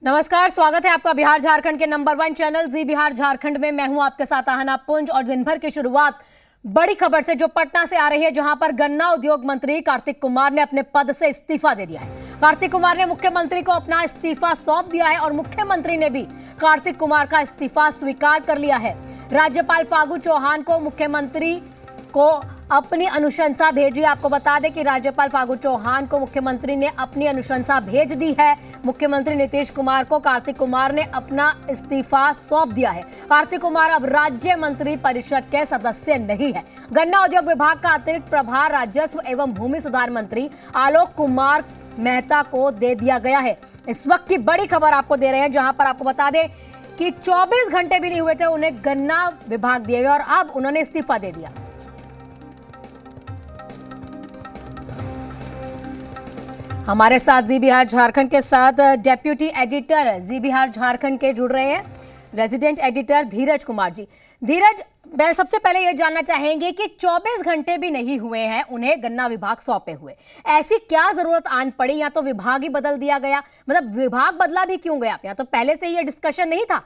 नमस्कार, स्वागत है आपका बिहार झारखंड के नंबर 1 चैनल जी बिहार झारखंड में। मैं हूं आपके साथ आहना पुंज और दिन भर की शुरुआत बड़ी खबर से जो पटना से आ रही है, जहां पर गन्ना उद्योग मंत्री कार्तिक कुमार ने अपने पद से इस्तीफा दे दिया है। कार्तिक कुमार ने मुख्यमंत्री को अपना इस्तीफा सौंप दिया है और मुख्यमंत्री ने भी कार्तिक कुमार का इस्तीफा स्वीकार कर लिया है। राज्यपाल फागू चौहान को मुख्यमंत्री को अपनी अनुशंसा भेजी। आपको बता दें कि राज्यपाल फागू चौहान को मुख्यमंत्री ने अपनी अनुशंसा भेज दी है। मुख्यमंत्री नीतीश कुमार को कार्तिक कुमार ने अपना इस्तीफा सौंप दिया है। कार्तिक कुमार अब राज्य मंत्री परिषद के सदस्य नहीं है। गन्ना उद्योग विभाग का अतिरिक्त प्रभार राजस्व एवं भूमि सुधार मंत्री आलोक कुमार मेहता को दे दिया गया है। इस वक्त की बड़ी खबर आपको दे रहे हैं, जहां पर आपको बता दें कि 24 घंटे भी नहीं हुए थे उन्हें गन्ना विभाग दिए हुए और अब उन्होंने इस्तीफा दे दिया। हमारे साथ जी बिहार झारखंड के साथ डेप्यूटी एडिटर जी बिहार झारखंड के जुड़ रहे हैं, रेजिडेंट एडिटर धीरज कुमार जी। धीरज, मैं सबसे पहले यह जानना चाहेंगे कि 24 घंटे भी नहीं हुए हैं उन्हें गन्ना विभाग सौंपे हुए, ऐसी क्या जरूरत आन पड़ी? या तो विभाग ही बदल दिया गया, मतलब विभाग बदला भी क्यों गया? या तो पहले से ये डिस्कशन नहीं था?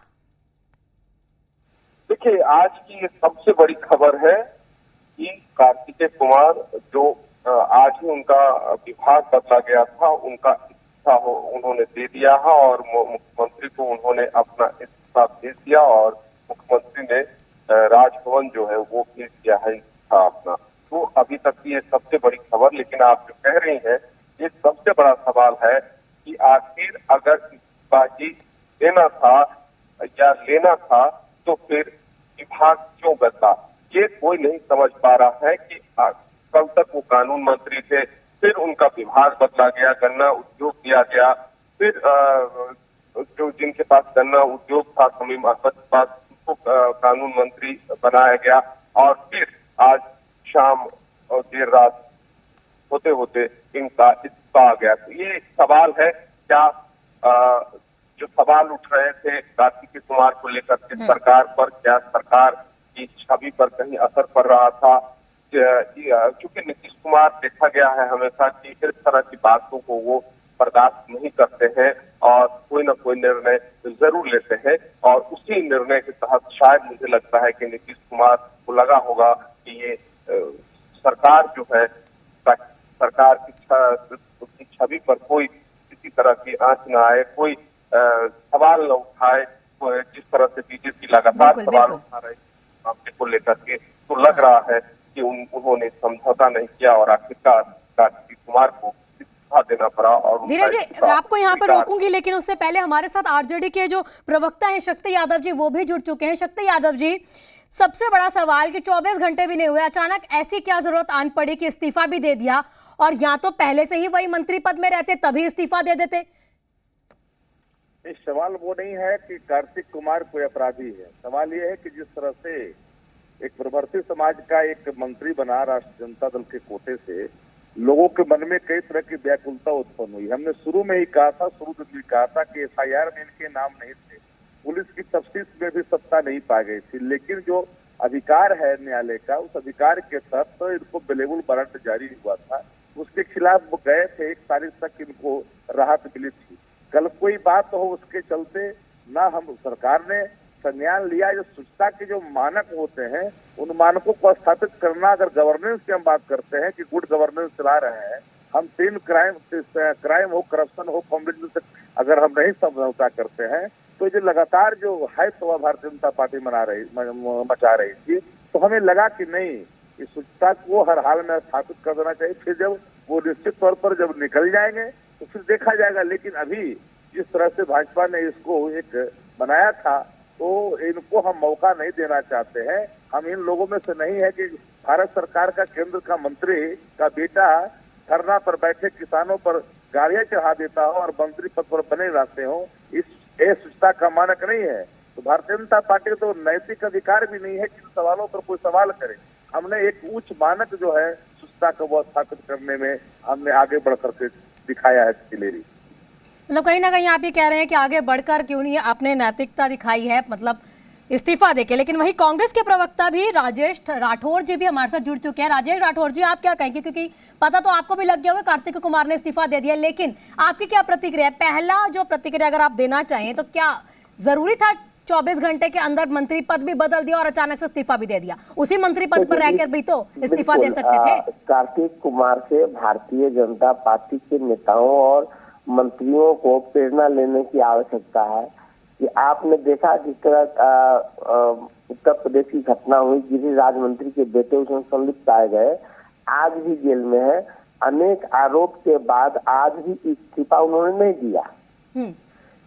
देखिए, आज की सबसे बड़ी खबर है कि कार्तिकेय कुमार जो आज ही उनका विभाग बदला गया था, उनका इस्तीफा उन्होंने दे दिया है और मुख्यमंत्री को उन्होंने अपना इस्तीफा भेज दिया और मुख्यमंत्री ने राजभवन जो है वो भेज दिया है इस्तीफा अपना। तो अभी तक की ये सबसे बड़ी खबर, लेकिन आप जो कह रही हैं ये सबसे बड़ा सवाल है कि आखिर अगर इस्तीफा ही देना था या लेना था तो फिर विभाग क्यों बदला? ये कोई नहीं समझ पा रहा है कि कल तक वो कानून मंत्री थे, फिर उनका विभाग बदला गया, गन्ना उद्योग दिया गया, फिर जो जिनके पास गन्ना उद्योग था तमीम अहमद के पास, उनको कानून मंत्री बनाया गया और फिर आज शाम और देर रात होते होते इनका इस्तीफा आ गया। तो ये सवाल है, क्या जो सवाल उठ रहे थे कार्तिकेय कुमार को लेकर के सरकार पर, क्या सरकार की छवि पर कहीं असर पड़ रहा था? क्योंकि नीतीश कुमार देखा गया है हमेशा कि इस तरह की बातों को वो बर्दाश्त नहीं करते हैं और कोई ना कोई निर्णय जरूर लेते हैं और उसी निर्णय के तहत शायद मुझे लगता है कि नीतीश कुमार को लगा होगा कि ये सरकार जो है, सरकार की छवि पर कोई किसी तरह की आंच न आए, कोई सवाल न उठाए, जिस तरह से बीजेपी लगातार सवाल उठा रही मामले को लेकर के, तो लग रहा है कि उन्होंने समझौता नहीं किया और आखिरकार कार्तिक कुमार को इस्तीफा देना पड़ा। और धीरज जी, आपको यहाँ पर रोकूंगी, लेकिन उससे पहले हमारे साथ आरजेडी के जो प्रवक्ता हैं शक्ति यादव जी, वो भी जुड़ चुके हैं। शक्ति यादव जी, सबसे बड़ा सवाल कि 24 घंटे भी नहीं हुए, अचानक ऐसी क्या जरूरत आन पड़ी कि इस्तीफा भी दे दिया? और या तो पहले से ही वही मंत्री पद में रहते तभी इस्तीफा दे देते। इस सवाल वो नहीं है कि कार्तिक कुमार कोई अपराधी है। सवाल ये है कि जिस तरह से एक प्रवर्ती समाज का एक मंत्री बना राष्ट्रीय जनता दल के कोटे से, लोगों के मन में कई तरह की व्याकुलता उत्पन्न हुई। हमने शुरू में ही कहा था, शुरू में भी कहा था कि एफआईआर में इनके नाम नहीं थे, पुलिस की तफ्तीश में भी सत्ता नहीं पाई गई थी, लेकिन जो अधिकार है न्यायालय का, उस अधिकार के तहत तो इनको बेलेबल वारंट जारी हुआ था, उसके खिलाफ वो गए थे। 1 तारीख तक इनको राहत मिली थी। कल कोई बात हो उसके चलते ना हम सरकार ने संज्ञान लिया। जो स्वच्छता के जो मानक होते हैं उन मानकों को स्थापित करना, अगर गवर्नेंस की हम बात करते हैं कि गुड गवर्नेंस चला रहे हैं, हम 3 क्राइम हो, करप्शन हो, कॉम्बिनेशन से अगर हम नहीं समझौता करते हैं, तो जो लगातार जो है तो भारतीय जनता पार्टी मचा रही थी, तो हमें लगा कि नहीं, इस स्वच्छता को हर हाल में स्थापित कर देना चाहिए। फिर जब वो निश्चित तौर पर जब निकल जाएंगे तो फिर देखा जाएगा। लेकिन अभी जिस तरह से भाजपा ने इसको एक बनाया था, तो इनको हम मौका नहीं देना चाहते हैं। हम इन लोगों में से नहीं है कि भारत सरकार का केंद्र का मंत्री का बेटा धरना पर बैठे किसानों पर गाड़ियां चढ़ा देता हो और मंत्री पद पर बने रहते हो। इस स्वच्छता का मानक नहीं है। तो भारतीय जनता पार्टी को तो नैतिक अधिकार भी नहीं है कि सवालों पर कोई सवाल करे। हमने एक उच्च मानक जो है स्वच्छता को वो स्थापित करने में हमने आगे बढ़ करके दिखाया है दिलेरी। मतलब कहीं ना कहीं आप ये कह रहे हैं कि आगे बढ़कर क्यों नहीं, आपने नैतिकता दिखाई है, मतलब इस्तीफा देके। लेकिन वही कांग्रेस के प्रवक्ता भी राजेश राठौर जी भी हमारे साथ जुड़ चुके हैं। राजेश राठौर जी, आप क्या कहेंगे, क्योंकि पता तो आपको भी लग गया होगा कार्तिक कुमार ने इस्तीफा दे दिया, लेकिन आपकी क्या प्रतिक्रिया है? पहला जो प्रतिक्रिया अगर आप देना चाहें तो क्या जरूरी था 24 घंटे के अंदर मंत्री पद भी बदल दिया और अचानक से इस्तीफा भी दे दिया? उसी मंत्री पद पर रहकर भी तो इस्तीफा दे सकते थे। कार्तिक कुमार से भारतीय जनता पार्टी के नेताओं और मंत्रियों को प्रेरणा लेने की आवश्यकता है कि आपने देखा जिस तरह उत्तर प्रदेश की घटना हुई, गिरिराज राज्य मंत्री के बेटे उसमें संलिप्त पाए गए, आज भी जेल में है। अनेक आरोप के बाद आज भी इस्तीफा उन्होंने नहीं दिया,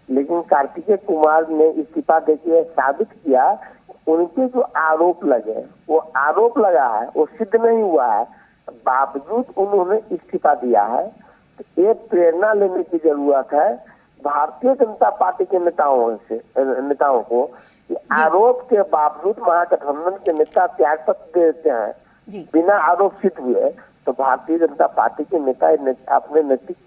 लेकिन कार्तिकेय कुमार ने इस्तीफा देके साबित किया उनके जो आरोप लगे, वो आरोप लगा है वो सिद्ध नहीं हुआ है, बावजूद उन्होंने इस्तीफा दिया है। तो एक प्रेरणा लेने की जरूरत है भारतीय जनता पार्टी के नेताओं को कि आरोप के बावजूद महागठबंधन के नेता त्याग पत्र देते हैं बिना आरोप सिद्ध हुए, तो भारतीय जनता पार्टी के नेता अपने नैतिक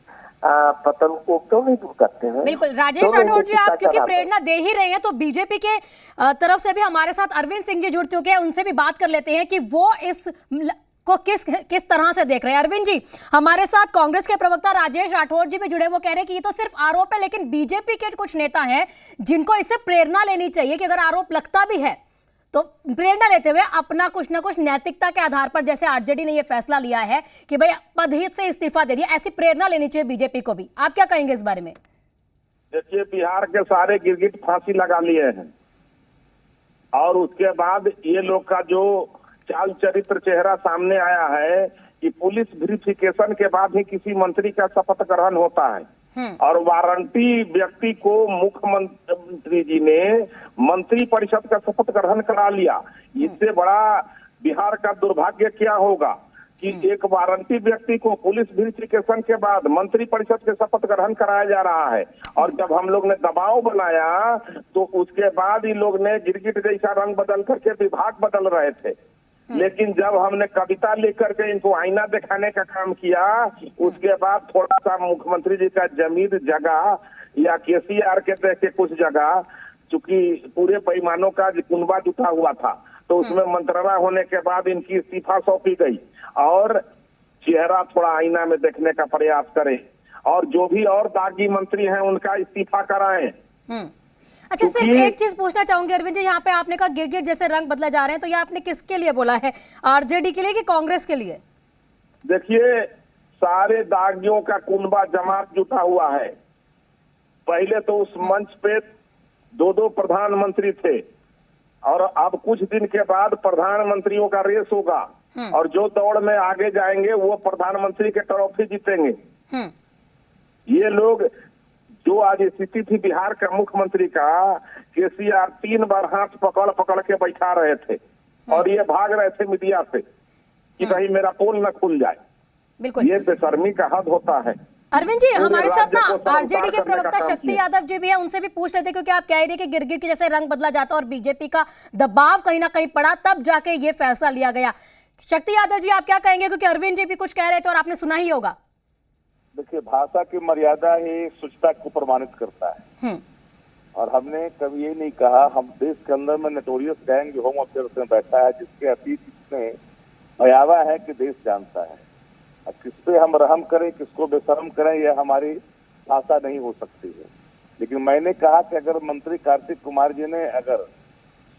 पतन को क्यों नहीं दूर करते हैं? बिल्कुल राजेश राठौर जी, आप क्योंकि प्रेरणा दे ही रहे हैं तो बीजेपी के तरफ से भी हमारे साथ अरविंद सिंह जी जुड़ चुके हैं, उनसे भी बात कर लेते हैं कि वो इस को किस तरह से देख रहे हैं। अरविंद जी, हमारे साथ कांग्रेस के प्रवक्ता राजेश राठौर जी भी जुड़े, वो कह रहे हैं कि ये तो सिर्फ आरोप है, लेकिन बीजेपी के कुछ नेता हैं जिनको इससे प्रेरणा लेनी चाहिए कि अगर आरोप लगता भी है तो प्रेरणा लेते हुए अपना कुछ ना कुछ नैतिकता के आधार पर, जैसे आरजेडी ने यह फैसला लिया है कि भाई पद से इस्तीफा दे दिया, ऐसी प्रेरणा लेनी चाहिए बीजेपी को भी। आप क्या कहेंगे इस बारे में? देखिए, बिहार के सारे गिरगिट फांसी लगा लिए हैं और उसके बाद ये लोग का जो चाल चरित्र चेहरा सामने आया है कि पुलिस वेरिफिकेशन के बाद ही किसी मंत्री का शपथ ग्रहण होता है और वारंटी व्यक्ति को मुख्यमंत्री जी ने मंत्री परिषद का शपथ ग्रहण करा लिया। इससे बड़ा बिहार का दुर्भाग्य क्या होगा कि एक वारंटी व्यक्ति को पुलिस वेरिफिकेशन के बाद मंत्री परिषद के शपथ ग्रहण कराया जा रहा है। और जब हम लोग ने दबाव बनाया तो उसके बाद इन लोग ने गिरगिट जैसा रंग बदल करके विभाग बदल रहे थे, लेकिन जब हमने कविता लेकर के इनको आईना दिखाने का काम किया, उसके बाद थोड़ा सा मुख्यमंत्री जी का जमीन जगह या केसीआर के देख के कुछ जगह, चूंकि पूरे पैमानों का कुनबा जुटा हुआ था, तो उसमें मंत्रणा होने के बाद इनकी इस्तीफा सौंपी गई और चेहरा थोड़ा आईना में देखने का प्रयास करें और जो भी और दागी मंत्री हैं उनका इस्तीफा कराएं। अच्छा, सिर्फ एक चीज पूछना चाहूंगी अरविंद जी, यहाँ पे आपने कहा गिरगिट जैसे रंग बदले जा रहे हैं, तो ये आपने किसके लिए बोला है? आरजेडी के लिए कि कांग्रेस के लिए? देखिए, सारे दागियों का कुनबा जमात जुटा हुआ है। पहले तो उस मंच पे दो प्रधानमंत्री थे और अब कुछ दिन के बाद प्रधानमंत्रियों का रेस होगा और जो दौड़ में आगे जाएंगे वो प्रधानमंत्री के ट्रॉफी जीतेंगे। ये लोग जो आज स्थिति थी बिहार का मुख्यमंत्री का, केसीआर 3 बार हाथ पकड़ पकड़ के बैठा रहे थे और ये भाग रहे थे मीडिया से कि भाई मेरा पोल न खुल जाए। बिल्कुल, ये बेशर्मी का हद होता है। अरविंद जी, हमारे साथ ना आरजेडी के प्रवक्ता शक्ति यादव जी भी है, उनसे भी पूछ लेते, क्योंकि आप कह रहे हैं कि गिरगिट के जैसे रंग बदला जाता और बीजेपी का दबाव कहीं ना कहीं पड़ा, तब जाके ये फैसला लिया गया। शक्ति यादव जी, आप क्या कहेंगे, क्योंकि अरविंद जी भी कुछ कह रहे थे और आपने सुना ही होगा। देखिए, भाषा की मर्यादा ही शुचिता को प्रमाणित करता है और हमने कभी ये नहीं कहा, हम देश के अंदर में नोटोरियस गैंग जो होम अफेयर्स में बैठा है, जिसके अतीत इतने भयावह है कि देश जानता है। अब किस पे हम रहम करें, किसको बेशरम करें, यह हमारी भाषा नहीं हो सकती है। लेकिन मैंने कहा कि अगर मंत्री कार्तिक कुमार जी ने अगर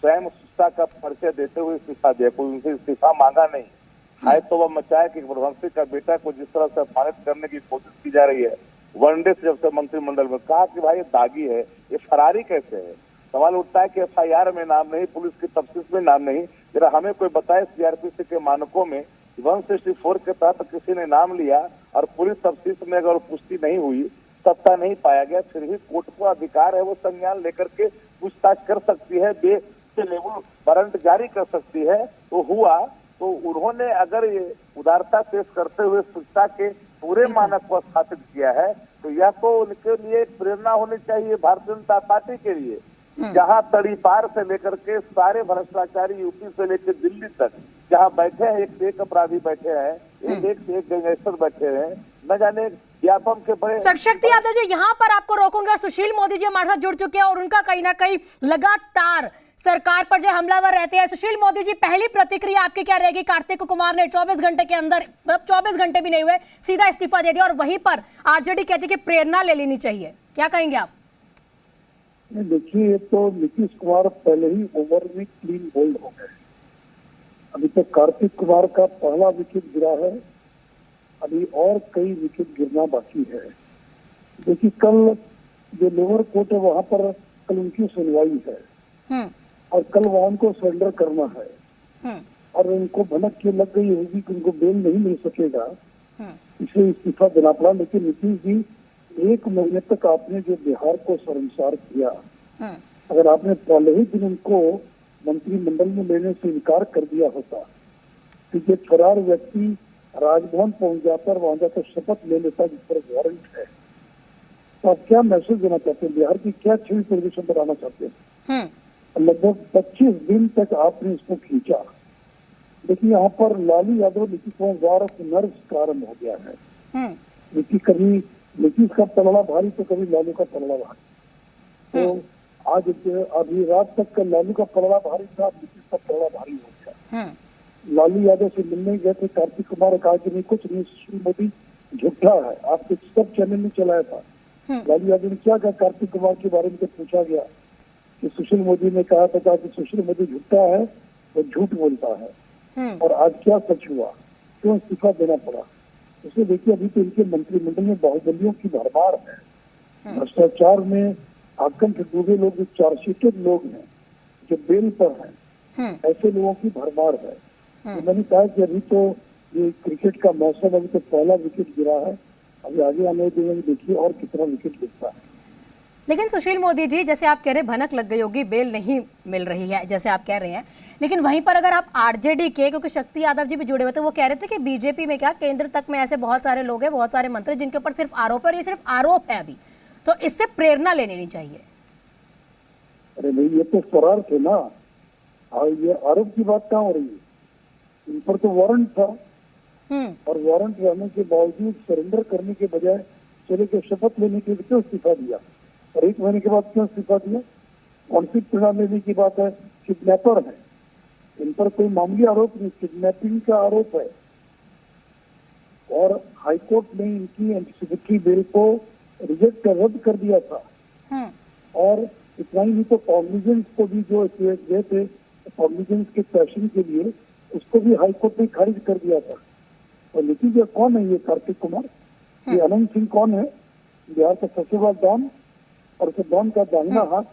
स्वयं शुचिता का परिचय देते हुए इस्तीफा दिया, कोई उनसे इस्तीफा मांगा नहीं है, तो वह मचाया कि प्रधानमंत्री का बेटा को जिस तरह से अपमानित करने की कोशिश की जा रही है, वनडे से जब से मंत्रिमंडल में कहा कि भाई ये दागी है, ये फरारी कैसे है। सवाल उठता है कि एफआईआर में नाम नहीं, पुलिस की तफ्तीश में नाम नहीं। जरा हमें कोई बताए सीआरपीसी के मानकों में 164 के तहत किसी ने नाम लिया और पुलिस तफ्तीश में अगर पुष्टि नहीं हुई, सत्ता नहीं पाया गया, फिर भी कोर्ट को अधिकार है वो संज्ञान लेकर के पूछताछ कर सकती है, लेवल वारंट जारी कर सकती है। तो हुआ तो उन्होंने अगर ये उदारता पेश करते हुए शिक्षा के पूरे मानक को स्थापित किया है, तो यह तो उनके लिए प्रेरणा होनी चाहिए भारतीय जनता पार्टी के लिए, जहां तड़ीपार से लेकर के सारे भ्रष्टाचारी यूपी से लेकर दिल्ली तक जहां बैठे हैं, एक से एक अपराधी बैठे हैं, एक से एक गैंगस्टर बैठे हैं, न जाने व्यापम के बड़े। शक्ति यादव जी, यहाँ पर आपको रोकूंगा। सुशील मोदी जी हमारे साथ जुड़ चुके हैं और उनका कहीं ना कहीं लगातार सरकार पर जो हमलावर रहते हैं। सुशील मोदी जी, पहली प्रतिक्रिया आपकी क्या रहेगी? कार्तिक कुमार ने 24 घंटे के अंदर, मतलब 24 घंटे भी नहीं हुए, सीधा इस्तीफा दे दिया और वहीं पर आरजेडी कहती है कि प्रेरणा ले लेनी चाहिए। क्या कहेंगे आप? देखिए, ये तो नीतीश कुमार पहले ही ओवर में क्लीन बोल्ड हो गए। अभी तक कार्तिक कुमार का पहला विकेट गिरा है, अभी और कई विकेट गिरना बाकी है। देखिए, कल जो लोअर कोर्ट है वहां पर कल उनकी सुनवाई है और कल वहां उनको सरेंडर करना है और उनको भनक ये लग गई होगी कि उनको बेल नहीं मिल सकेगा, इसलिए इस्तीफा देना पड़ा। लेकिन नीतीश जी 1 महीने तक आपने जो बिहार को शर्मसार किया, अगर आपने पहले ही दिन उनको मंत्रिमंडल में लेने से इनकार कर दिया होता कि ये फरार व्यक्ति राजभवन पहुंच जाता और वहां जाकर शपथ ले लेता जिस पर वारंट है, तो आप क्या मैसेज देना चाहते हैं? बिहार की क्या छवि प्रदर्शन बनाना चाहते हैं? लगभग 25 दिन तक आपने इसको खींचा। देखिए, यहाँ पर लालू यादव नीतीश को वार ऑफ नर्व्स प्रारंभ हो गया है। कभी नीतीश का पलड़ा भारी तो कभी लालू का पलड़ा भारी। तो आज अभी रात तक का लालू का पलड़ा भारी था, नीतीश का पलड़ा भारी हो गया। लालू यादव से मिलने गए थे, कार्तिक कुमार ने कहा कि नहीं, कुछ नहीं, सुशील मोदी झूठा है। आपके सब चैनल में चलाया था। लालू यादव ने क्या कहा कार्तिक कुमार के बारे में? तो पूछा गया कि सुशील मोदी ने कहा था कि सुशील मोदी झूठा है, वो झूठ बोलता है। और आज क्या सच हुआ? क्यों इस्तीफा देना पड़ा? इसलिए देखिए, अभी तो इनके मंत्रिमंडल में बाहुबलियों की भरमार है। भ्रष्टाचार में आकंठ डूबे लोग, जो चार्जशीटेड लोग हैं, जो बेल पर हैं, ऐसे लोगों की भरमार है। तो मैंने कहा कि अभी तो ये क्रिकेट का मौसम, अभी तो पहला विकेट गिरा है, अभी आगे आने दिन में देखिए और कितना विकेट गिरता है। लेकिन सुशील मोदी जी, जैसे आप कह रहे भनक लग गई होगी, बेल नहीं मिल रही है जैसे आप कह रहे हैं, लेकिन वहीं पर अगर आप आरजेडी के, क्योंकि शक्ति यादव जी भी जुड़े हुए थे, वो कह रहे थे कि बीजेपी में क्या, केंद्र तक में ऐसे बहुत सारे लोग हैं, बहुत सारे मंत्री जिनके ऊपर सिर्फ आरोप है और ये सिर्फ आरोप है अभी, तो इससे प्रेरणा ले लेनी चाहिए। अरे भाई, ये तो फरार थे ना, और ये आरोप की बात कहाँ हो रही है? इन पर तो वारंट था और वारंट रहने के बावजूद सरेंडर करने के बजाय चले के शपथ लेने के लिए क्यों इस्तीफा दिया? और 1 महीने के बाद क्यों इस्तीफा दिया? कौन सी प्रेरणा लेने की बात है? किडनैपर है, इन पर कोई मामूली आरोप नहीं, किडनैपिंग का आरोप है। और हाईकोर्ट ने इनकी एंटीसिपेटरी बेल को रिजेक्ट कर रद्द कर दिया था। और इतना ही नहीं तो कॉग्निजेंस को भी जो गए थे, कॉग्निजेंस के पैशन के लिए, उसको भी हाईकोर्ट ने खारिज कर दिया था। और नीतीश जी कौन है? ये कार्तिक कुमार, ये अनंत सिंह कौन है? बिहार का सबसे बड़ा डॉन और उस डॉन का दाहिना हाथ।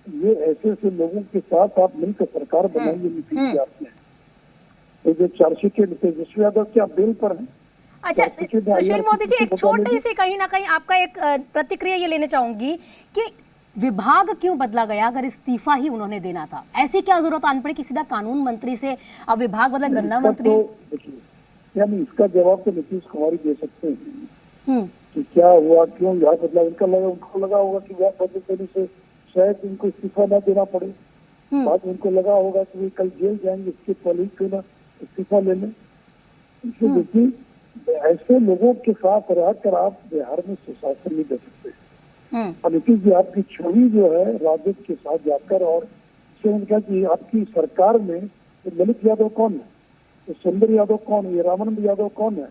ये ऐसे ऐसे लोगों के साथ आप मिलकर सरकार बनाएंगे नीतीश जी आपने। तो जो चार्जशीटेड तेजस्वी यादव क्या बेल पर है? अच्छा सुशील मोदी जी, एक छोटी सी कहीं ना कहीं आपका एक प्रतिक्रिया ये लेना चाहूंगी कि विभाग क्यों बदला गया अगर इस्तीफा ही उन्होंने देना था? ऐसी क्या जरूरत आन पड़ी कि सीधा कानून मंत्री से अब विभाग बदला, गन्ना मंत्री? यानी इसका जवाब तो नीतीश कुमार ही दे सकते हैं कि क्या हुआ, क्यों यहाँ बदला। उनको लगा होगा कि यहाँ बदल देने से शायद इनको इस्तीफा न देना पड़े। बाद में उनको लगा होगा कि वे कल जेल जाएंगे, इसके पहले क्यों ना इस्तीफा ले लें। इसलिए देखिए, ऐसे लोगों के साथ रहकर आप बिहार में सुशासन नहीं दे सकते। और नीतीश जी, आपकी छवि जो है राजद के साथ जाकर, और उन्होंने कहा कि आपकी सरकार में ललित यादव कौन है, तो सुंदर यादव कौन है, ये रामानंद यादव कौन है,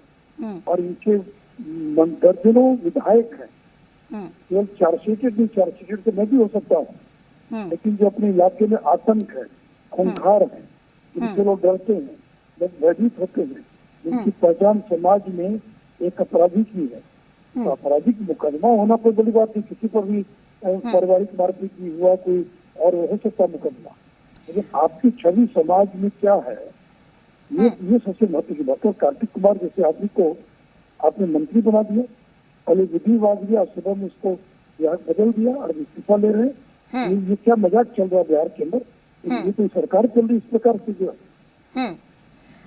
और इनके दर्जनों विधायक हैं। केवल चार्जशीटेड नहीं, चार्जशीटेड तो मैं भी हो सकता हूँ, लेकिन जो अपने इलाके में आतंक है, खूंखार है, जिनसे लोग डरते हैं, लोग भयभीत होते हैं, जिनकी पहचान समाज में एक अपराधी की है। तो आपराधिक मुकदमा होना कोई बड़ी बात नहीं, किसी पर भी पारिवारिक मारपीट भी हुआ कोई और हो सकता मुकदमा, लेकिन आपकी छवि समाज में क्या है, ये सबसे महत्व की बात है। कार्तिक कुमार जैसे आदमी को आपने मंत्री बना दिया, पहले विधिवाद दिया, सुबह में उसको बिहार बदल दिया और इस्तीफा ले रहे हैं। ये क्या मजाक चल रहा है बिहार के अंदर? ये तो सरकार चल रही इस प्रकार से जो है।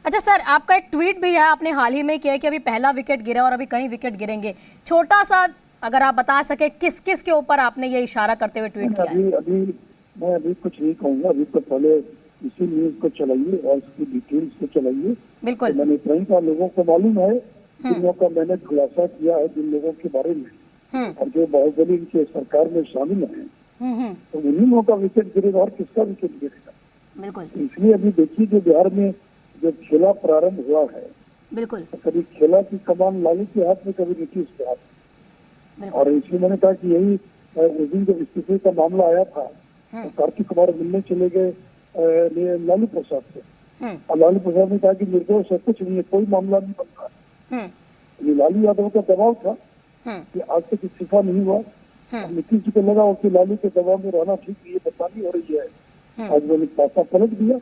अच्छा सर, आपका एक ट्वीट भी है, आपने हाल ही में किया कि अभी पहला विकेट गिरा और अभी कहीं विकेट गिरेंगे। छोटा सा अगर आप बता सके किस किस के ऊपर आपने ये इशारा करते हुए ट्वीट किया है? अभी कुछ नहीं कहूँगा, अभी तो पहले इसी न्यूज को चलाइए और इसकी डिटेल्स को चलाइए। बिल्कुल, तो मैंने कई बार लोगों को मालूम है, जिन लोगों का मैंने खुलासा किया है जिन लोगों के बारे में, और जो बाहुबली इनके सरकार में शामिल है, तो उन्हीं लोगों का विकेट गिरेगा और किसका विकेट गिरेगा। बिल्कुल इसलिए अभी देखिए जो बिहार में जब खेला प्रारंभ हुआ है बिल्कुल तो कभी खेला की कमान लालू के हाथ में, कभी नीतीश के हाथ में। बिल्कुल। और इसलिए मैंने कहा कि यही उस दिन जब इस्तीफे का मामला आया था तो कार्तिक कुमार मिलने चले गए लालू प्रसाद से, और लालू प्रसाद ने कहा कि निर्दोष है, कुछ नहीं है, कोई मामला नहीं बनता। ये लालू यादव का दबाव था कि आज तक इस्तीफा नहीं हुआ। नीतीश जी को लगा कि लालू के दबाव में रहना ठीक, ये बदनामी हो रही है। आज मैंने पासा पलट दिया।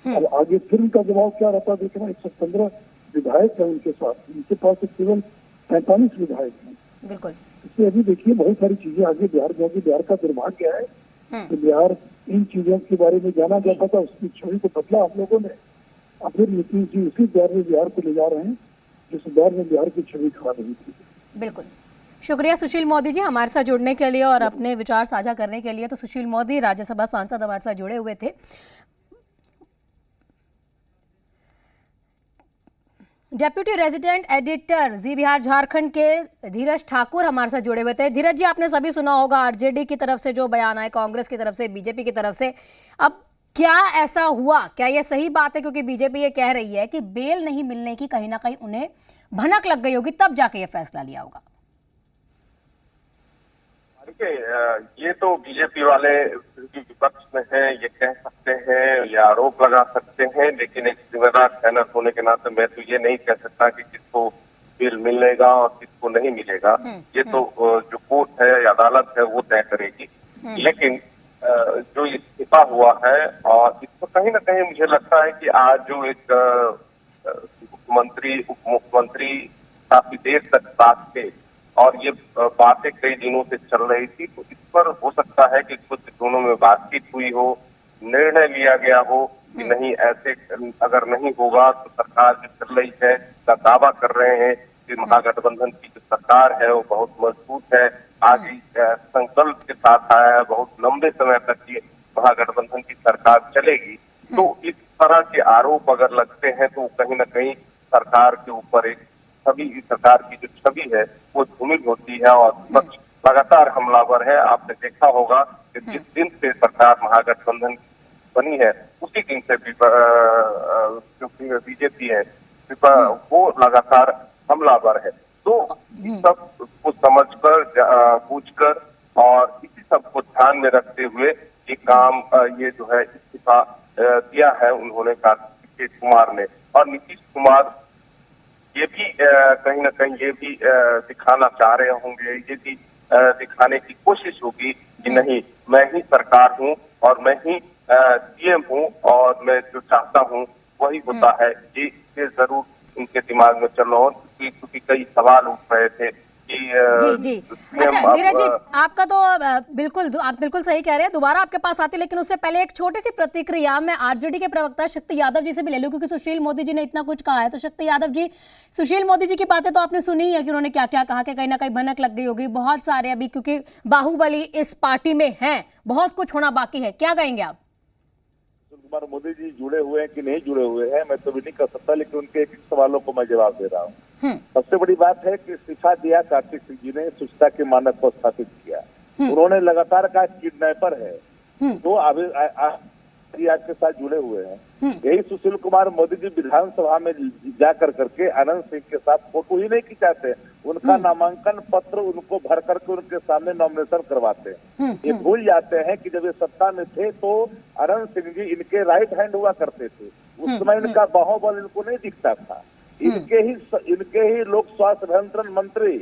अब आगे फिर उनका दबाव क्या रहता देखना। 115 विधायक है उनके साथ, उनके पास केवल 45 विधायक हैं। बिल्कुल। इसलिए अभी देखिए बहुत सारी चीजें आगे बिहार में होगी। बिहार का दुर्भाग्य है कि बिहार इन चीजों के बारे में जाना जाता था, उसकी छवि को बदला हम लोगों ने। अब फिर नीतीश जी उसी दौर में बिहार को ले जा रहे हैं जिस दौर में बिहार की छवि खराब हुई थी। बिल्कुल। शुक्रिया सुशील मोदी जी हमारे साथ जुड़ने के लिए और अपने विचार साझा करने के लिए। तो सुशील मोदी राज्यसभा सांसद हमारे साथ जुड़े हुए थे। डेप्यूटी रेजिडेंट एडिटर जी बिहार झारखंड के धीरज ठाकुर हमारे साथ जुड़े हुए थे। धीरज जी, आपने सभी सुना होगा आरजेडी की तरफ से जो बयान आए, कांग्रेस की तरफ से, बीजेपी की तरफ से। अब क्या ऐसा हुआ, क्या ये सही बात है? क्योंकि बीजेपी ये कह रही है कि बेल नहीं मिलने की कहीं ना कहीं उन्हें भनक लग गई होगी, तब जाके ये फैसला लिया होगा। देखिए, ये तो बीजेपी वाले विपक्ष में है, ये कह सकते हैं या आरोप लगा सकते हैं, लेकिन एक जिम्मेदार सैनिक होने के नाते मैं तो ये नहीं कह सकता कि किसको बिल मिलेगा और किसको नहीं मिलेगा। ये तो जो कोर्ट है या अदालत है वो तय करेगी। लेकिन जो इस्तीफा हुआ है, और इसको कहीं ना कहीं मुझे लगता है कि आज जो एक मुख्यमंत्री, उप मुख्यमंत्री काफी देर तक साथ थे और ये बातें कई दिनों से चल रही थी, तो इस पर हो सकता है कि कुछ दोनों में बातचीत हुई हो, निर्णय लिया गया हो कि नहीं, ऐसे अगर नहीं होगा तो सरकार जो चल रही है का दावा कर रहे हैं कि महागठबंधन की जो सरकार है वो बहुत मजबूत है, आगे संकल्प के साथ आया है, बहुत लंबे समय तक ये महागठबंधन की सरकार चलेगी। तो इस तरह के आरोप अगर लगते हैं तो कहीं न कहीं सरकार के ऊपर एक सरकार की जो छवि है वो धूमिल होती है और विपक्ष लगातार हमलावर है। आपने देखा होगा कि जिस दिन से सरकार महागठबंधन बनी है उसी दिन से जो बीजेपी है वो लगातार हमलावर है। तो सब को समझकर, पूछकर और इसी सब को ध्यान में रखते हुए ये काम, ये जो है इस्तीफा दिया है उन्होंने, कार्तिक कुमार ने। और नीतीश कुमार ये भी कहीं ना कहीं ये भी दिखाना चाह रहे होंगे, ये भी दिखाने की कोशिश होगी कि नहीं, मैं ही सरकार हूँ और मैं ही सीएम हूँ और मैं जो चाहता हूँ वही होता है। ये जरूर उनके दिमाग में चल रहा हो, क्योंकि कई सवाल उठ रहे थे कि जी। अच्छा धीरज जी, आपका तो आप बिल्कुल सही कह रहे हैं, दोबारा आपके पास आते, लेकिन उससे पहले एक छोटी सी प्रतिक्रिया मैं आरजेडी के प्रवक्ता शक्ति यादव जी से भी ले लूं, क्योंकि सुशील मोदी जी ने इतना कुछ कहा है। तो शक्ति यादव जी, सुशील मोदी जी की बातें तो आपने सुनी है कि उन्होंने क्या क्या कहा, कि कहीं ना कहीं भनक लग गई होगी, बहुत सारे अभी क्योंकि बाहुबली इस पार्टी में है, बहुत कुछ होना बाकी है, क्या कहेंगे आप? कुमार मोदी जी जुड़े हुए हैं कि नहीं जुड़े हुए हैं मैं तो भी नहीं कर सकता, लेकिन उनके एक सवालों को मैं जवाब दे रहा हूँ। सबसे बड़ी बात है कि इस्तीफा दिया कार्तिक सिंह जी ने, स्वच्छता के मानक को स्थापित किया। उन्होंने लगातार कहा किडनैपर है, तो अभी आज के साथ जुड़े हुए हैं। यही सुशील कुमार मोदी जी विधानसभा में जाकर करके आनंद सिंह के साथ फोटो ही नहीं खिंचाते, उनका नामांकन पत्र उनको भर करके उनके सामने नॉमिनेशन करवाते हैं। ये भूल जाते हैं कि जब ये सत्ता में थे तो आनंद सिंह जी इनके राइट हैंड हुआ करते थे। उस समय इनका बाहुबल इनको नहीं दिखता था। इनके ही लोक स्वास्थ्य अभियंत्रण मंत्री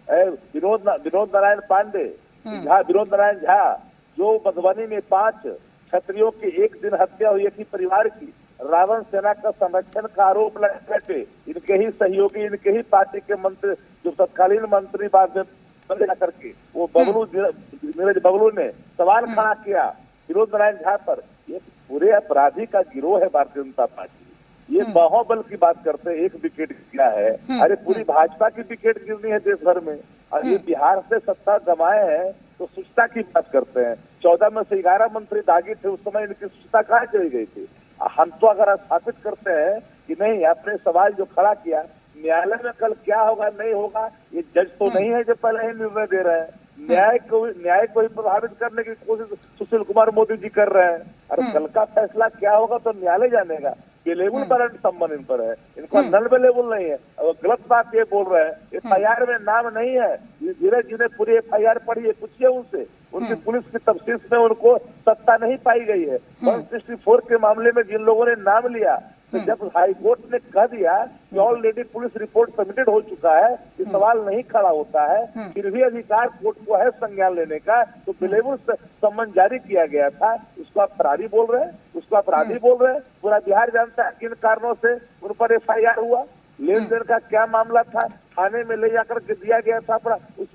विनोद नारायण पांडे, विनोद नारायण झा, जो मधुबनी में 5 क्षत्रियों की एक दिन हत्या हुई थी परिवार की, रावण सेना का संरक्षण का आरोप लगाए थे, इनके ही सहयोगी, इनके ही पार्टी के मंत्री, जो तत्कालीन मंत्री बाद में करके वो नीरज बबलू ने सवाल खड़ा किया विनोद नारायण झा पर। ये पूरे अपराधी का गिरोह है भारतीय जनता पार्टी। ये बाहुबल की बात करते हैं, एक विकेट गिरा है, अरे पूरी भाजपा की विकेट गिरनी है देश भर में। और ये बिहार से सत्ता जमाए हैं तो स्वच्छता की बात करते हैं। 14 में से 11 मंत्री दागी थे, उस समय इनकी स्वच्छता कहाँ चली गई थी? हम तो अगर स्थापित करते हैं कि नहीं, आपने सवाल जो खड़ा किया, न्यायालय में कल क्या होगा नहीं होगा, ये जज तो नहीं है जो पहले ही निर्णय दे रहे हैं। न्याय को ही प्रभावित करने की कोशिश सुशील कुमार मोदी जी कर रहे हैं। अरे कल का फैसला क्या होगा तो न्यायालय जानेगा। बेलेबुल वारंट संबंध इन पर है, इनका नन बेलेबुल नहीं है। और गलत बात ये बोल रहे हैं, FIR में नाम नहीं है। धीरे धीरे पूरी FIR पढ़िए, पूछिए उनसे, उनकी पुलिस की तफ्तीश में उनको सत्ता नहीं पाई गई है। 164 के मामले में जिन लोगों ने नाम लिया, तो जब हाई कोर्ट ने कह दिया कि ऑलरेडी पुलिस रिपोर्ट सबमिटेड हो चुका है, ये सवाल नहीं खड़ा होता है। फिर भी अधिकार कोर्ट को है संज्ञान लेने का, तो बेलेबुल सम्मन जारी किया गया था, उसको आप फरारी बोल रहे हैं, उसको अपराधी बोल रहे हैं। पूरा बिहार जानता है किन कारणों से उन पर FIR हुआ, लेन देन का क्या मामला था, थाने में ले जाकर के दिया गया था। अपना उस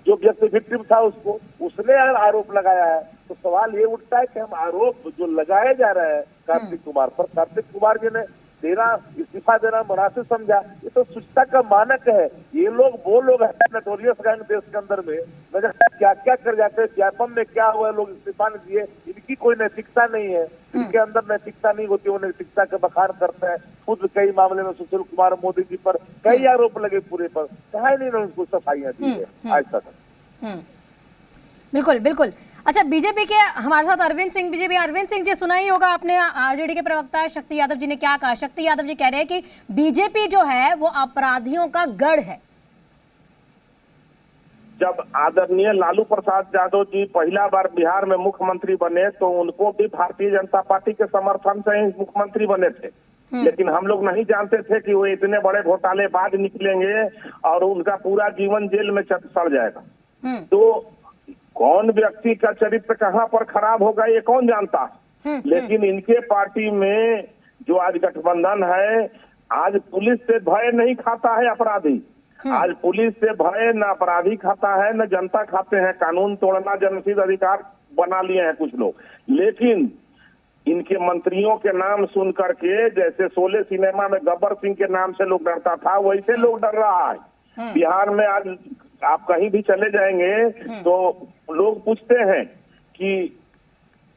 जो व्यक्ति विक्टिम था उसको, उसने आरोप लगाया है। तो सवाल ये उठता है कि हम आरोप जो लगाए जा रहे हैं कार्तिक कुमार पर, कार्तिक कुमार जी ने इस्तीफा देना मुनासिब समझा, ये तो शुचिता का मानक है। ये लोग वो लोग हैं नोटोरियस गैंग देश के अंदर में, न क्या क्या कर जाते हैं, व्यापम में क्या हुआ, लोग इस्तीफा नहीं दिए, इनकी कोई नैतिकता नहीं है, इनके अंदर नैतिकता नहीं होती, वो नैतिकता के बखान करते हैं। खुद कई मामले में सुशील कुमार मोदी जी पर कई आरोप लगे, पूरे पर कहा नहीं उनको सफाइयां दी है आज तक। बिल्कुल बिल्कुल। अच्छा, बीजेपी के हमारे साथ अरविंद सिंह जी, सुना ही होगा आपने आरजेडी के प्रवक्ता शक्ति यादव जी ने क्या कहा। शक्ति यादव जी कह रहे हैं कि बीजेपी जो है वो अपराधियों का गढ़ है। जब आदरणीय लालू प्रसाद यादव जी पहला बार बिहार में मुख्यमंत्री बने तो उनको भी भारतीय जनता पार्टी के समर्थन से ही मुख्यमंत्री बने थे, लेकिन हम लोग नहीं जानते थे कि वो इतने बड़े घोटालेबाज निकलेंगे और उनका पूरा जीवन जेल में सड़ जाएगा। तो कौन व्यक्ति का चरित्र कहाँ पर खराब होगा ये कौन जानता है। लेकिन इनके पार्टी में जो आज गठबंधन है, आज पुलिस से भय नहीं खाता है अपराधी, आज पुलिस से भय न अपराधी खाता है न जनता खाते हैं। कानून तोड़ना जनहित अधिकार बना लिए हैं कुछ लोग, लेकिन इनके मंत्रियों के नाम सुन करके, जैसे शोले सिनेमा में गब्बर सिंह के नाम से लोग डरता था, वैसे लोग डर रहा है। बिहार में आज आप कहीं भी चले जाएंगे तो लोग पूछते हैं कि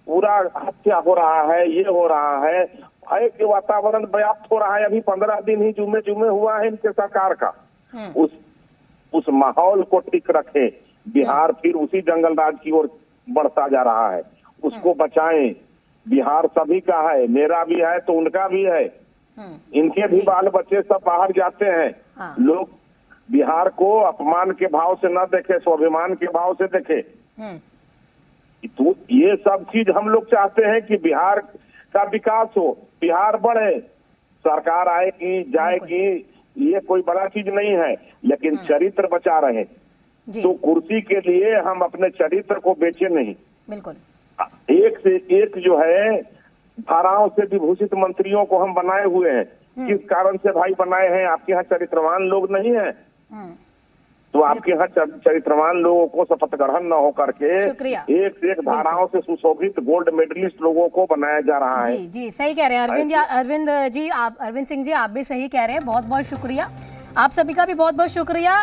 पूरा हत्या हो रहा है, ये हो रहा है, भय के वातावरण व्याप्त हो रहा है। अभी 15 दिन ही जुमे हुआ है इनके सरकार का। उस माहौल को ठीक रखे, बिहार फिर उसी जंगल राज की ओर बढ़ता जा रहा है, उसको बचाएं। बिहार सभी का है, मेरा भी है तो उनका भी है, इनके भी बाल बच्चे सब बाहर जाते हैं। लोग बिहार को अपमान के भाव से न देखे, स्वाभिमान के भाव से देखे। तो ये सब चीज हम लोग चाहते हैं कि बिहार का विकास हो, बिहार बढ़े, सरकार आएगी जाएगी, ये कोई बड़ा चीज नहीं है, लेकिन चरित्र बचा रहे। तो कुर्सी के लिए हम अपने चरित्र को बेचे नहीं। बिल्कुल। एक से एक जो है धाराओं से विभूषित मंत्रियों को हम बनाए हुए हैं। किस कारण से भाई बनाए हैं? आपके यहाँ चरित्रवान लोग नहीं है, तो आपके यहाँ चरित्रवान लोगों को शपथ ग्रहण न हो करके एक से एक धाराओं से सुशोभित गोल्ड मेडलिस्ट लोगों को बनाया जा रहा है। जी जी, सही कह रहे हैं अरविंद सिंह जी, आप भी सही कह रहे हैं। बहुत बहुत शुक्रिया, आप सभी का भी बहुत बहुत शुक्रिया।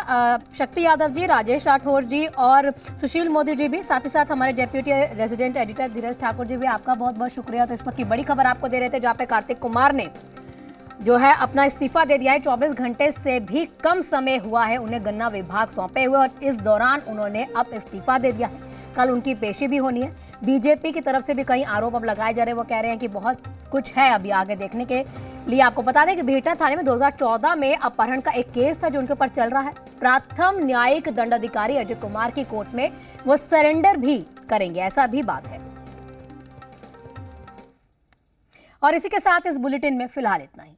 शक्ति यादव जी, राजेश राठौर जी और सुशील मोदी जी भी, साथ ही साथ हमारे डेप्यूटी रेजिडेंट एडिटर धीरज ठाकुर जी भी, आपका बहुत बहुत शुक्रिया। तो इस वक्त की बड़ी खबर आपको दे रहे थे, जहाँ पे कार्तिक कुमार ने जो है अपना इस्तीफा दे दिया है। 24 घंटे से भी कम समय हुआ है उन्हें गन्ना विभाग सौंपे हुए, और इस दौरान उन्होंने अब इस्तीफा दे दिया है। कल उनकी पेशी भी होनी है। बीजेपी की तरफ से भी कई आरोप अब लगाए जा रहे हैं। वो कह रहे हैं कि बहुत कुछ है अभी आगे देखने के लिए। आपको बता दें कि बिहटा थाने में 2014 में अपहरण का एक केस था जो उनके ऊपर चल रहा है। प्रथम न्यायिक दंडाधिकारी अजय कुमार की कोर्ट में वो सरेंडर भी करेंगे, ऐसा भी बात है। और इसी के साथ इस बुलेटिन में फिलहाल इतना ही।